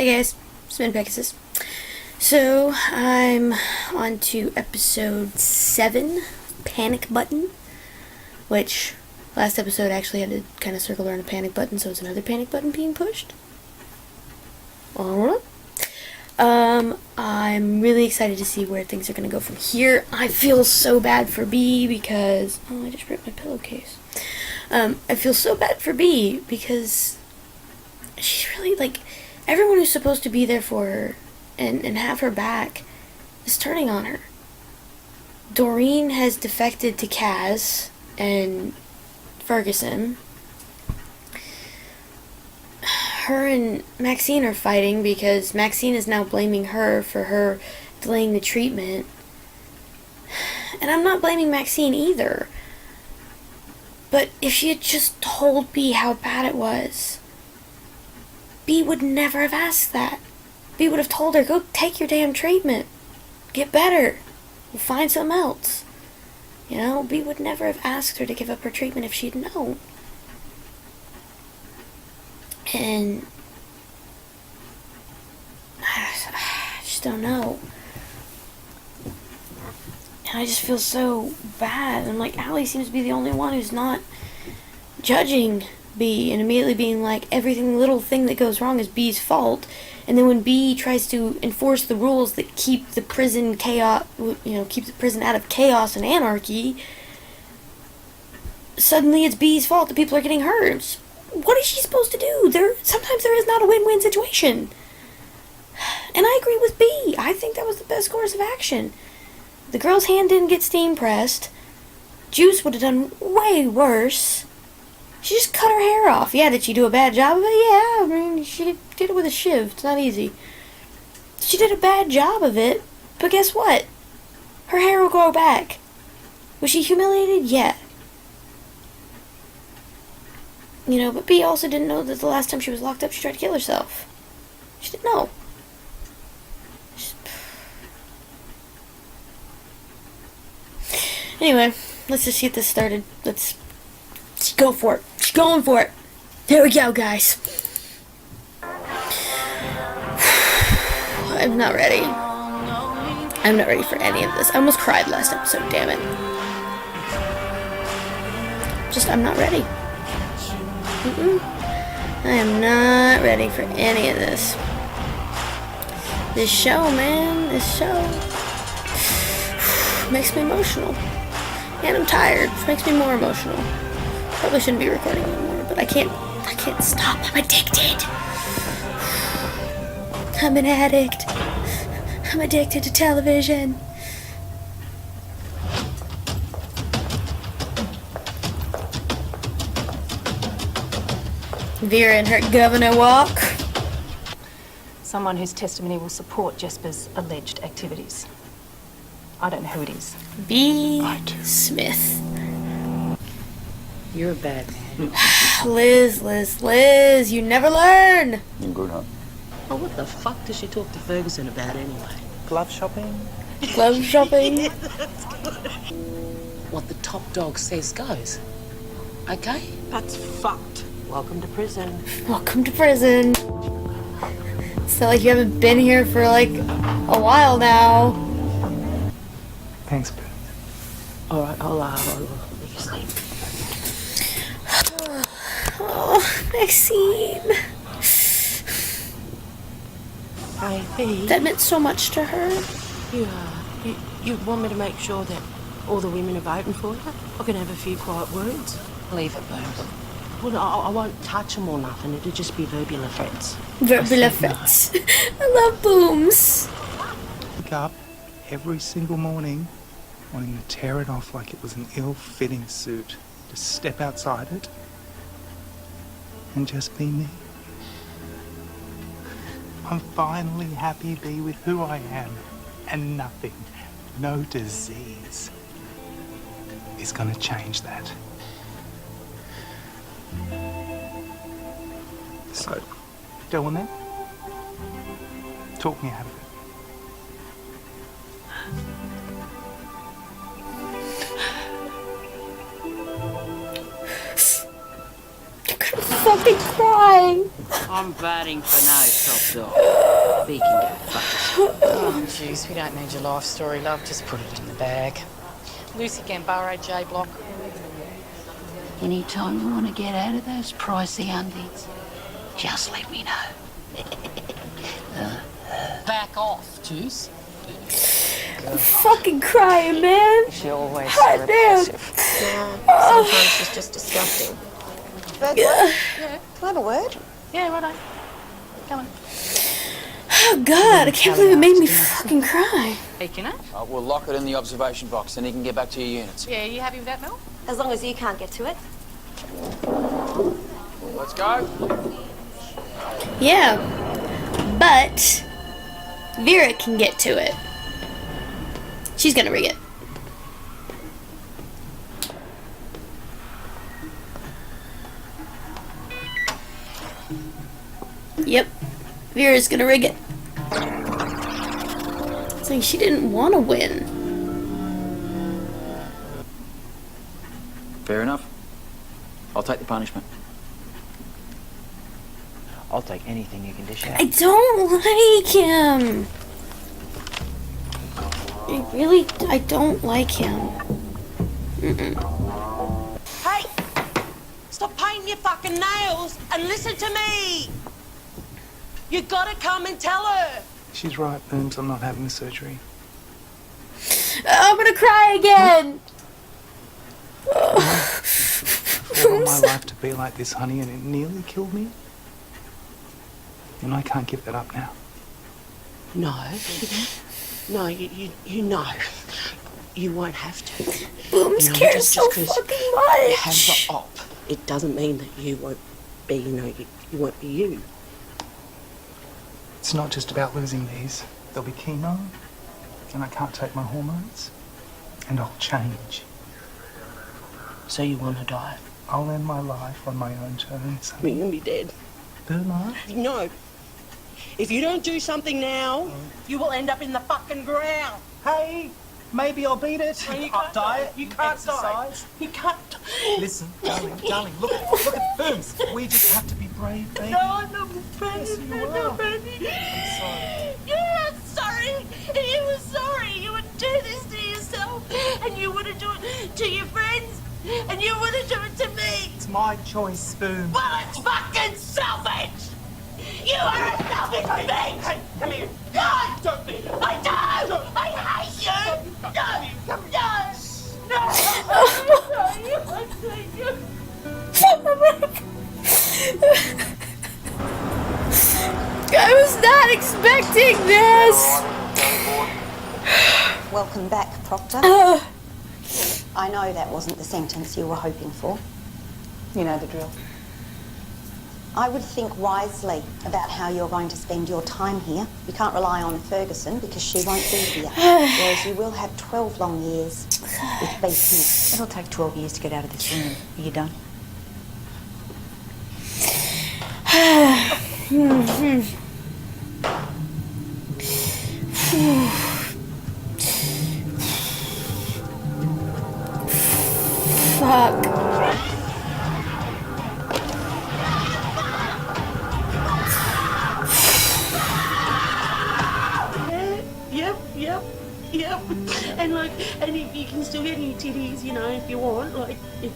Hey guys, SmttnPegasus. So, I'm on to episode 7, Panic Button, which last episode actually had to kind of circle around a panic button, so it's another panic button being pushed. Alright. I'm really excited to see where things are going to go from here. I feel so bad for B because... Oh, I just ripped my pillowcase. I feel so bad for B because she's really, like, everyone who's supposed to be there for her and have her back is turning on her. Doreen has defected to Kaz and Ferguson. Her and Maxine are fighting because Maxine is now blaming her for her delaying the treatment. And I'm not blaming Maxine either. But if she had just told B how bad it was, B would never have asked that. B would have told her, go take your damn treatment. Get better. We'll find something else. You know, B would never have asked her to give up her treatment if she'd known. And I just don't know. And I just feel so bad. I'm like, Allie seems to be the only one who's not judging B and immediately being like, everything little thing that goes wrong is B's fault. And then when B tries to enforce the rules that keep the prison chaos, keep the prison out of chaos and anarchy, suddenly it's B's fault that people are getting hurt. What is she supposed to do? Sometimes there is not a win-win situation. And I agree with B. I think that was the best course of action. The girl's hand didn't get steam pressed. Juice would have done way worse. She just cut her hair off. Yeah, did she do a bad job of it? Yeah, I mean, she did it with a shiv. It's not easy. She did a bad job of it, but guess what? Her hair will grow back. Was she humiliated? Yeah. You know, but B also didn't know that the last time she was locked up, she tried to kill herself. She didn't know. Anyway, let's just get this started. Let's go for it. She's going for it. There we go, guys. I'm not ready. I'm not ready for any of this. I almost cried last episode, damn it. I'm not ready. I am not ready for any of this. This show, man, this show makes me emotional. And I'm tired, which makes me more emotional. Probably shouldn't be recording anymore, but I can't stop. I'm addicted. I'm an addict. I'm addicted to television. Vera and her governor walk. Someone whose testimony will support Jesper's alleged activities. I don't know who it is. B. Smith. You're a bad man. Liz, you never learn. You're good, huh? Oh, what the fuck does she talk to Ferguson about anyway? Glove shopping? Glove shopping? Yeah, that's good. What the top dog says goes. Okay? That's fucked. Welcome to prison. Welcome to prison. It's not like you haven't been here for like a while now. Thanks, Boo. Alright, I'll leave you sleep. Oh, Maxine. Baby. That meant so much to her. You want me to make sure that all the women are voting for you? I can have a few quiet words. Leave it, Boo. Well, I won't touch them or nothing. It'll just be verbular threats. Verbular threats. I love booms. Wake up every single morning wanting to tear it off like it was an ill-fitting suit. Just step outside it and just be me. I'm finally happy to be with who I am, and nothing, no disease is gonna change that. So, go on then. Talk me out of it. fucking crying. I'm batting for no top dog. He can go fuck himself. Oh, jeez, we don't need your life story, love. Just put it in the bag. Lucy Gambaro, J Block. Anytime you want to get out of those pricey undies, just let me know. Back off, Juice. I'm fucking crying, man. She always God so damn. repulsive. Yeah, sometimes she's just disgusting. But Yeah. can I have a word? Yeah, righto. Come on. Oh God, I can't believe it made me fucking cry. Hey, can I? We'll lock it in the observation box, and you can get back to your units. Yeah, you happy with that, Mel? As long as you can't get to it. Let's go. Yeah, but Vera can get to it. She's gonna rig it. Yep, Vera's gonna rig it. It's like she didn't want to win. Fair enough. I'll take the punishment. I'll take anything you can dish out. I don't like him. I don't like him. Hey! Stop painting your fucking nails and listen to me! You gotta come and tell her! She's right, Booms. I'm not having the surgery. I'm gonna cry again. I want my life to be like this, honey, and it nearly killed me. And I can't give that up now. No. No, you know. You won't have to. Booms You know, cares just so 'cause fucking you have much. the op, it doesn't mean that you won't be, you won't be you. It's not just about losing these. There'll be chemo, and I can't take my hormones, and I'll change. So you want to die? I'll end my life on my own terms. You're gonna be dead. Boomer? No. If you don't do something now, you will end up in the fucking ground. Hey, maybe I'll beat it. No, you can't die. You can't exercise. die. You can't die. Listen, darling, look at Booms. We just have to be brave, baby. No, I'm not baby. No, baby. I'm sorry. You're not sorry. If you were sorry, you would do this to yourself, and you wouldn't do it to your friends, and you wouldn't do it to me. It's my choice, Booms. Well, it's fucking selfish. You are a selfish bitch. Hey, come here. No, Don't be. I do. I hate you. No, I was not expecting this. Welcome back, Proctor. I know that wasn't the sentence you were hoping for. You know the drill. I would think wisely about how you're going to spend your time here. You can't rely on Ferguson because she won't be here. Whereas you will have 12 long years with Beef Smith. It'll take 12 years to get out of this room. Are you done? Fuck. Yep. And you can still get any titties, you know, if you want. Like, do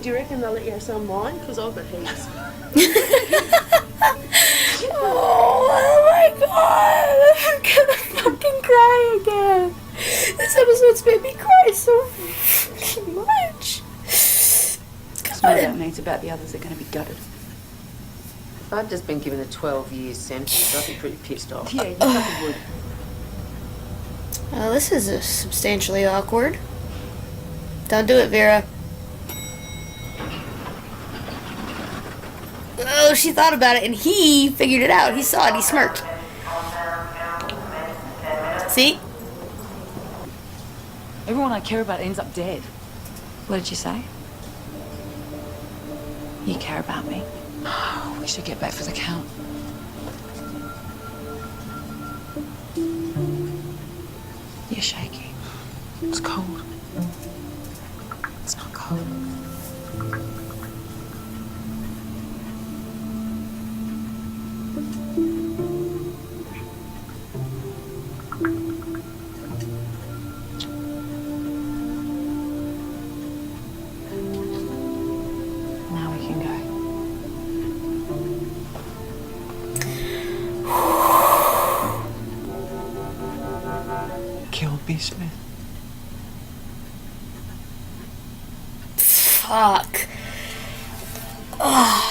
you reckon they'll let you have some of mine? Because I've got heaps. Oh my god, I'm gonna fucking cry again. This episode's made me cry so fucking much. It's not about me, it's about the others that are going to be gutted. If I'd just been given a 12-year sentence, I'd be pretty pissed off. Yeah, you probably would. Well, this is substantially awkward. Don't do it, Vera. Oh, she thought about it and he figured it out. He saw it. He smirked. See? Everyone I care about ends up dead. What did you say? You care about me? We should get back for the count. You're shaky. It's cold. It's not cold. Now we can go. Kill B. Smith. Fuck. Ugh.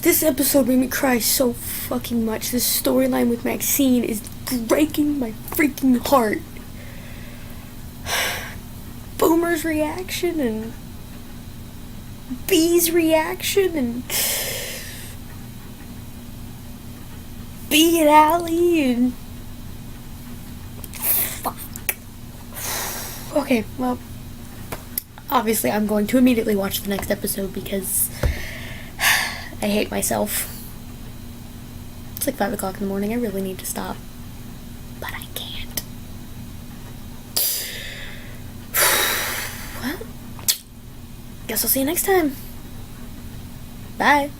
This episode made me cry so fucking much. This storyline with Maxine is breaking my freaking heart. Boomer's reaction and B's reaction and B and Allie and fuck. Okay, well, obviously I'm going to immediately watch the next episode because I hate myself. It's like 5 o'clock in the morning. I really need to stop. But I can't. Well, guess I'll see you next time. Bye.